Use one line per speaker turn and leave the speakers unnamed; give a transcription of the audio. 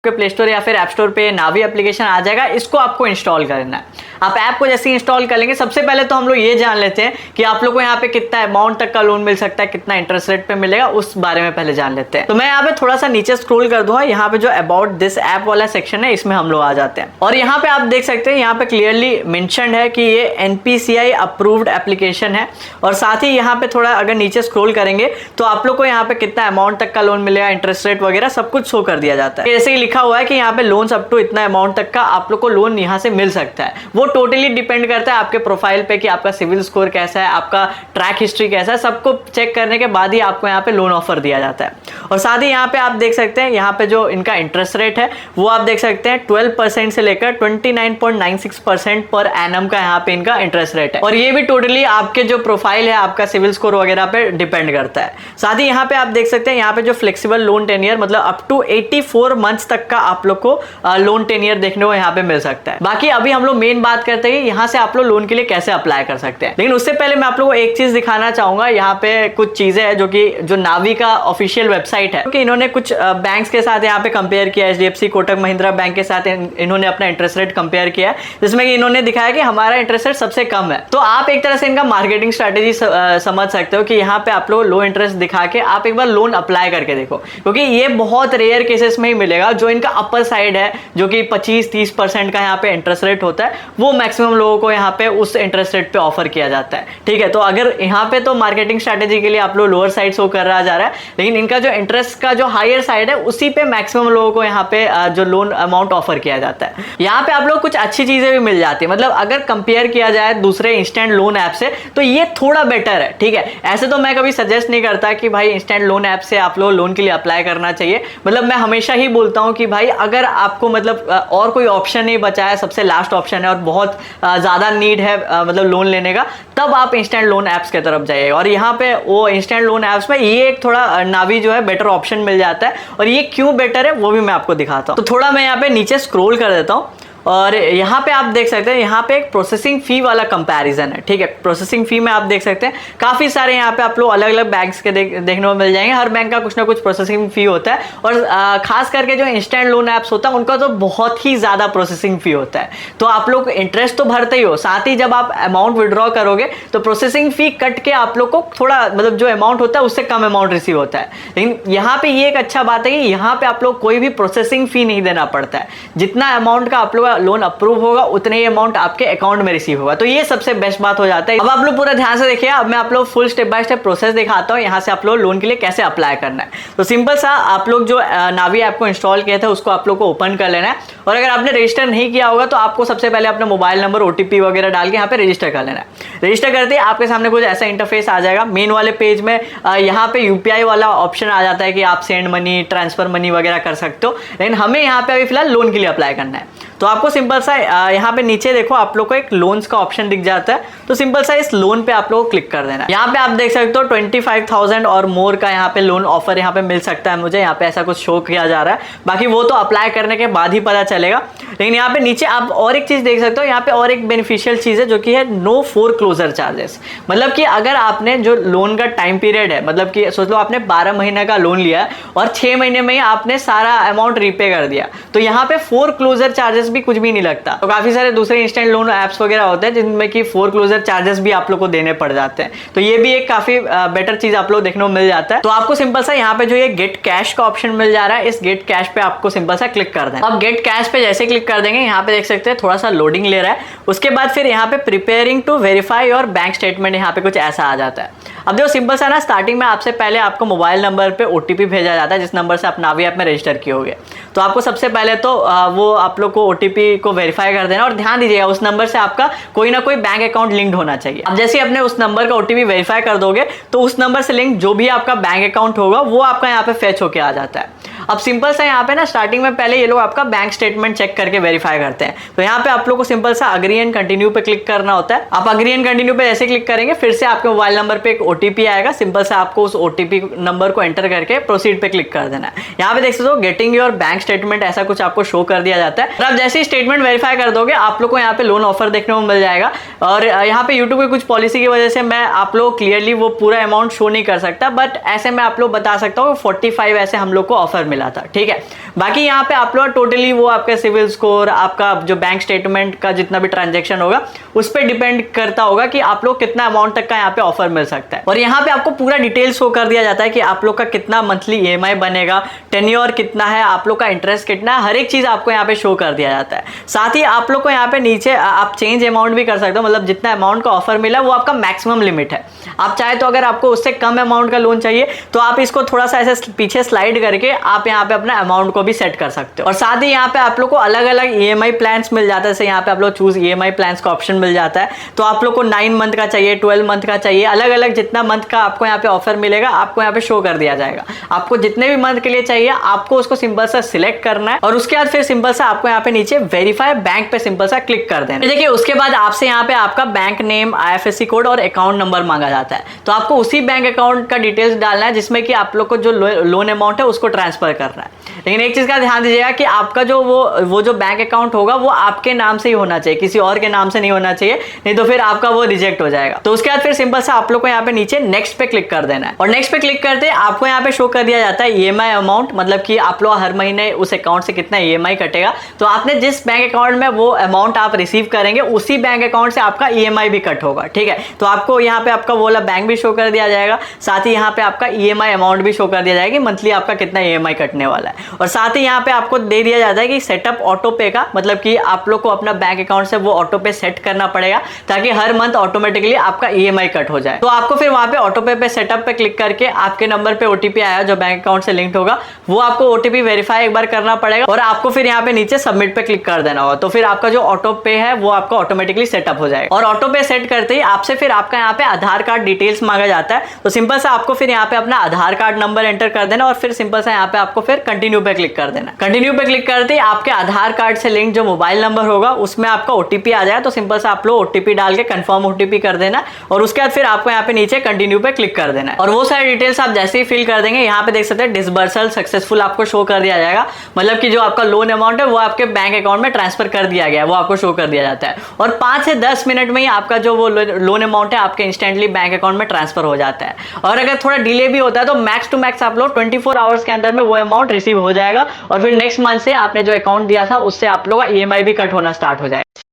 के play store या फिर ऐप स्टोर पे नावी एप्लीकेशन आ जाएगा, इसको आपको इंस्टॉल करना है। आप ऐप को जैसे इंस्टॉल कर लेंगे, सबसे पहले तो हम लोग ये जान लेते हैं कि आप लोग को यहाँ पे कितना अमाउंट तक का लोन मिल सकता है, कितना इंटरेस्ट रेट पे मिलेगा, उस बारे में पहले जान लेते हैं। तो मैं यहाँ पे थोड़ा सा नीचे स्क्रॉल कर दूंगा, यहाँ पे जो अबाउट दिस ऐप वाला सेक्शन है इसमें हम लोग आ जाते हैं और यहाँ पे आप देख सकते हैं यहाँ पे क्लियरली मेंशन्ड है कि ये एनपीसीआई अप्रूव्ड एप्लीकेशन है। और साथ ही यहाँ पे थोड़ा अगर नीचे स्क्रॉल करेंगे तो आप लोग को यहाँ पे कितना अमाउंट तक का लोन मिलेगा, इंटरेस्ट रेट वगैरह सब कुछ शो कर दिया जाता है। जैसे ही लिखा हुआ है कि यहाँ पे लोन्स अप टू इतना अमाउंट तक का आप लोग को लोन यहाँ से मिल सकता है। वो टोटली डिपेंड करता है आपके प्रोफाइल पे कि आपका सिविल स्कोर कैसा है, आपका ट्रैक हिस्ट्री कैसा है, सबको चेक करने के बाद ही आपको यहाँ पे लोन ऑफर दिया जाता है। और साथ ही यहाँ पे आप देख सकते हैं यहाँ पे जो इनका इंटरेस्ट रेट है वो आप देख सकते हैं 12% से लेकर 29.96% पर एनम का यहाँ पे इनका इंटरेस्ट रेट है। और ये भी टोटली आपके जो प्रोफाइल है, आपका सिविल स्कोर वगैरह पे डिपेंड करता है। साथ ही यहाँ पे आप देख सकते हैं यहाँ पे जो फ्लेक्सिबल लोन टेनियर मतलब अप टू 84 मंथ्स तक का आप लोग को लोन टेनियर देखने को यहाँ पे मिल सकता है। बाकी अभी हम लोग मेन बात करते हैं यहाँ से आप लोग लोन के लिए कैसे अप्लाई कर सकते हैं, लेकिन उससे पहले मैं आप लोगों को एक चीज दिखाना चाहूंगा। यहाँ पे कुछ चीजें हैं जो कि जो नावी का ऑफिशियल वेबसाइट है, क्योंकि इन्होंने कुछ बैंक्स के साथ यहाँ पे कंपेयर किया, एचडीएफसी, कोटक महिंद्रा बैंक के साथ इन्होंने अपना इंटरेस्ट रेट कंपेयर किया है, जिसमें कि इन्होंने दिखाया कि हमारा इंटरेस्ट रेट सबसे कम है। तो आप एक तरह से इनका मार्केटिंग स्ट्रेटेजी समझ सकते हो कि यहाँ पे आप लोग लो इंटरेस्ट दिखा के आप एक बार लोन अप्लाई करके देखो, क्योंकि ये बहुत रेयर केसेस में ही मिलेगा जो इनका अपर साइड है, जो कि 25-30% का यहाँ पे इंटरेस्ट रेट होता है, वो मैक्सिमम लोगों को यहाँ पे उस इंटरेस्ट रेट पे ऑफर किया जाता है। ठीक है, तो अगर यहाँ पे तो मार्केटिंग स्ट्रेटेजी के लिए आप लोग लोअर साइड शो कर रहा जा रहा है, लेकिन इनका जो इंटरेस्ट का जो हायर साइड है उसी पे मैक्सिमम लोगों को यहाँ पे जो लोन अमाउंट ऑफर किया जाता है। यहाँ पे आप लोग कुछ अच्छी चीजें भी मिल जाती है, मतलब अगर कंपेयर किया जाए दूसरे इंस्टेंट लोन ऐप से तो ये थोड़ा बेटर है। ठीक है, ऐसे तो मैं कभी सजेस्ट नहीं करता कि भाई इंस्टेंट लोन ऐप से आप लोग लोन के लिए अप्लाई करना चाहिए। मतलब मैं हमेशा ही बोलता हूँ कि भाई अगर आपको मतलब और कोई ऑप्शन नहीं बचा है, सबसे लास्ट ऑप्शन है और बहुत ज्यादा नीड है मतलब लोन लेने का, तब आप इंस्टेंट लोन ऐप्स की तरफ जाइए। और यहाँ पे वो इंस्टेंट लोन ऐप्स में ये एक थोड़ा नावी जो है बेटर ऑप्शन मिल जाता है, और ये क्यों बेटर है वो भी मैं आपको दिखाता हूँ। तो थोड़ा मैं यहाँ पे नीचे स्क्रॉल कर देता हूँ और यहाँ पे आप देख सकते हैं यहाँ पे एक प्रोसेसिंग फी वाला कंपैरिजन है। ठीक है, प्रोसेसिंग फी में आप देख सकते हैं काफी सारे यहाँ पे आप लोग अलग अलग बैंक्स के देखने को मिल जाएंगे। हर बैंक का कुछ ना कुछ प्रोसेसिंग फी होता है, और खास करके जो इंस्टेंट लोन ऐप्स होता है उनका तो बहुत ही ज्यादा प्रोसेसिंग फी होता है। तो आप लोग इंटरेस्ट तो भरते ही हो, साथ ही जब आप अमाउंट विड्रॉ करोगे तो प्रोसेसिंग फी कट के आप लोग को थोड़ा मतलब जो अमाउंट होता है उससे कम अमाउंट रिसीव होता है। लेकिन यहाँ पे ये एक अच्छा बात है कि यहाँ पे आप लोग कोई भी प्रोसेसिंग फी नहीं देना पड़ता है। जितना अमाउंट का आप लोग लोन अप्रूव होगा उतने ही अमाउंट आपके अकाउंट में रिसीव होगा, तो ये सबसे बेस्ट बात हो जाता है। अब आप लोग पूरा ध्यान से देखिए, अब मैं आप लोग full step by step process दिखाता हूँ यहाँ से आप लोग लोन के लिए कैसे अप्लाई करना है। तो सिंपल सा आप लोग जो नावी ऐप को इंस्टॉल किया था उसको आप लोग को ओपन कर लेना है, और अगर आपने रजिस्टर नहीं किया होगा तो आपको सबसे पहले अपना मोबाइल नंबर, ओटीपी वगैरह डाल के यहाँ पे रजिस्टर कर लेना है। रजिस्टर करते ही आपके सामने कुछ ऐसा इंटरफेस आ जाएगा। मेन वाले पेज में यहाँ पे यूपीआई वाला ऑप्शन आ जाता है कि आप सेंड मनी, ट्रांसफर मनी वगैरह कर सकते हो, लेकिन हमें यहाँ पे अभी फिलहाल लोन के लिए अप्लाई करना है। तो आपको सिंपल सा यहाँ पे नीचे देखो आप लोग को एक लोन्स का ऑप्शन दिख जाता है, तो सिंपल सा इस लोन पे आप लोग को क्लिक कर देना है। यहाँ पे आप देख सकते हो 25,000 और मोर का यहाँ पे लोन ऑफर यहाँ पे मिल सकता है मुझे, यहाँ पे ऐसा कुछ शो किया जा रहा है। बाकी वो तो अप्लाई करने के बाद ही पता चलेगा। लेकिन यहाँ पे नीचे आप और एक चीज देख सकते हो, यहाँ पे और एक बेनिफिशियल चीज है जो कि है नो फोरक्लोजर चार्जेस। मतलब कि अगर आपने जो लोन का टाइम पीरियड है, मतलब कि सोच लो आपने 12 महीने का लोन लिया है और 6 महीने में ही आपने सारा अमाउंट रीपे कर दिया, तो यहाँ पे फोरक्लोजर चार्जेस भी कुछ भी नहीं लगता। तो काफी सारे दूसरे इंस्टेंट लोन ऐप्स वगैरह होते हैं जिनमें कि फोरक्लोजर चार्जेस भी आप लोग को देने पड़ जाते हैं, तो ये भी एक काफी बेटर चीज आप लोग देखने को मिल जाता है। तो आपको सिंपल सा यहाँ पे जो ये गेट कैश का ऑप्शन मिल जा रहा है, इस गेट कैश पे आपको सिंपल सा क्लिक कर देना। अब गेट कैश पे जैसे क्लिक कर देंगे यहाँ पे देख सकते हैं थोड़ा सा लोडिंग ले रहा है। उसके बाद फिर यहाँ पे preparing to verify your bank statement, यहाँ पे कुछ ऐसा आ जाता है। अब देखो सिंपल सा ना, स्टार्टिंग में आपसे पहले आपको मोबाइल नंबर पे ओटीपी भेजा जाता है जिस नंबर से आप नावी ऐप में रजिस्टर किए होगे। तो आपको सबसे पहले तो वो आप लोग को ओटीपी को वेरीफाई कर देना, और ध्यान दीजिएगा उस नंबर से आपका कोई ना कोई बैंक अकाउंट लिंक्ड होना चाहिए। अब जैसे अपने उस नंबर का ओटीपी वेरीफाई कर दोगे तो उस नंबर से लिंक जो भी आपका बैंक अकाउंट होगा वो आपका यहाँ पे फेच होके आ जाता है। अब सिंपल सा यहाँ पे ना स्टार्टिंग में पहले ये लोग आपका बैंक स्टेटमेंट चेक करके वेरीफाई करते हैं। तो यहाँ पे आप लोग को सिंपल सा अग्री एंड कंटिन्यू पे क्लिक करना होता है। आप अग्री एंड कंटिन्यू पे जैसे क्लिक करेंगे फिर से आपके मोबाइल नंबर पे एक ओटीपी आएगा। सिंपल सा आपको उस ओटीपी नंबर को एंटर करके प्रोसीड पे क्लिक कर देना है। यहाँ पे देख सकते हो गेटिंग योर बैंक स्टेटमेंट ऐसा कुछ आपको शो कर दिया जाता है। आप जैसे ही स्टेटमेंट वेरीफाई कर दोगे आप लोग को यहाँ पे लोन ऑफर देखने को मिल जाएगा। और यहाँ पे यूट्यूब की कुछ पॉलिसी की वजह से मैं आप लोग क्लियरली वो पूरा अमाउंट शो नहीं कर सकता, बट ऐसे मैं आप लोग बता सकता हूँ 45 ऐसे हम लोग को ऑफर मिला था, ठीक है। बाकी यहाँ पे आप लोग टोटली वो आपका सिविल स्कोर, आपका जो बैंक स्टेटमेंट का जितना भी ट्रांजेक्शन होगा उस पर डिपेंड करता होगा कि आप लोग कितना अमाउंट तक का यहाँ पे ऑफर मिल सकता है। और यहाँ पे आपको पूरा डिटेल शो कर दिया जाता है कि आप लोग का कितना मंथली ईएमआई बनेगा, टेन्योर कितना है, आप लोग का इंटरेस्ट कितना है, हर एक चीज आपको यहाँ पे शो कर दिया जाता है। साथ ही आप लोग को यहाँ पे नीचे आप चेंज अमाउंट भी कर सकते हो, मतलब जितना अमाउंट का ऑफर मिला वो आपका मैक्सिमम लिमिट है। आप चाहे तो अगर आपको उससे कम अमाउंट का लोन चाहिए तो आप इसको थोड़ा सा ऐसे पीछे स्लाइड करके आप यहाँ पे अपना अमाउंट को भी सेट कर सकते हो। और साथ ही यहाँ पे आप लोग को अलग अलग ईएमआई प्लान्स मिल जाता है, जैसे यहाँ पे आप लोग चूज ईएमआई प्लान्स का ऑप्शन मिल जाता है। तो आप लोग को 9 मंथ का चाहिए, 12 मंथ का चाहिए, अलग अलग जितना मंथ का आपको यहाँ पे ऑफर मिलेगा आपको यहाँ पे शो कर दिया जाएगा। आपको जितने भी मंथ के लिए चाहिए आपको उसको सिंपल सा सिलेक्ट करना है और उसके बाद फिर सिंपल सा आपको यहाँ पे नीचे वेरीफाई बैंक पे सिंपल सा क्लिक कर देना। देखिए उसके बाद आपसे यहाँ पे आपका बैंक नेम, आईएफएससी कोड और अकाउंट नंबर मांगा जाता है। तो आपको उसी बैंक अकाउंट का डिटेल्स डालना है जिसमें कि आप लोग को जो लोन अमाउंट है उसको ट्रांसफर करना है। लेकिन एक चीज का ध्यान दीजिएगा कि आपका जो वो जो बैंक अकाउंट होगा वो आपके नाम से ही होना चाहिए, किसी और के नाम से नहीं होना चाहिए, नहीं तो फिर आपका वो रिजेक्ट हो जाएगा। तो उसके बाद फिर सिंपल सा आप लोग को यहाँ पे नीचे नेक्स्ट पे क्लिक कर देना है और नेक्स्ट पे क्लिक करते आपको यहाँ पे शो कर दिया जाता है ईएमआई अमाउंट, मतलब कि आप लोग हर महीने उस अकाउंट से कितना ईएमआई कटेगा। तो आपने जिस बैंक अकाउंट में वो अमाउंट आप रिसीव करेंगे उसी बैंक अकाउंट से आपका ईएमआई भी कट होगा, ठीक है। तो आपको यहाँ पे आपका वो वाला बैंक भी शो कर दिया जाएगा, साथ ही यहाँ पे आपका ईएमआई अमाउंट भी शो कर दिया जाएगा कि मंथली आपका कितना ईएमआई कटने वाला है। और साथ ही यहाँ पे आपको दे दिया जाता है कि सेटअप ऑटो पे का, मतलब कि आप लोग को अपना बैंक अकाउंट से वो ऑटो पे सेट करना पड़ेगा ताकि हर मंथ ऑटोमेटिकली आपका ईएमआई कट हो जाए। तो आपको फिर वहां पे ऑटो पे सेटअप पे क्लिक करके आपके नंबर पे ओटीपी आया जो बैंक अकाउंट से लिंक्ड होगा वो आपको ओटीपी वेरीफाई एक बार करना पड़ेगा और आपको फिर यहाँ पे नीचे सबमिट पे क्लिक कर देना होगा। तो फिर आपका जो ऑटो पे है वो आपका ऑटोमेटिकली सेटअप हो जाएगा। और ऑटो पे सेट करते ही आपसे फिर आपका यहाँ पे आधार कार्ड डिटेल्स मांगा जाता है। तो सिंपल सा आपको फिर यहाँ पे अपना आधार कार्ड नंबर एंटर कर देना और फिर सिंपल सा यहाँ पे आपको फिर कंटिन्यू पे क्लिक कर देना। कंटिन्यू पे क्लिक करते ही आपके आधार कार्ड से लिंक जो मोबाइल नंबर होगा उसमें आपका ओटीपी आ जाए। तो सिंपल सा आप लोग ओटीपी डाल के कंफर्म ओटीपी कर देना और उसके बाद फिर आपको यहाँ पे नीचे कंटिन्यू पे क्लिक कर देना है। और वो सारी डिटेल्स आप जैसे ही फिल कर देंगे यहाँ पे देख सकते हैं डिसबर्सल सक्सेसफुल आपको शो कर दिया जाएगा, मतलब कि जो आपका लोन अमाउंट है वो आपके बैंक अकाउंट में ट्रांसफर कर दिया गया है, वो आपको शो कर दिया जाता है। और 5 से 10 मिनट में ही आपका जो वो लोन अमाउंट है आपके इंस्टेंटली बैंक अकाउंट में ट्रांसफर हो जाता है। और अगर थोड़ा डिले भी होता है तो मैक्स टू मैक्स आप लोग 24 आवर्स के अंदर में वो अमाउंट रिसीव हो जाएगा और फिर नेक्स्ट मंथ से आपने जो अकाउंट दिया था उससे आप लोग का ईएमआई भी कट होना स्टार्ट हो जाएगा।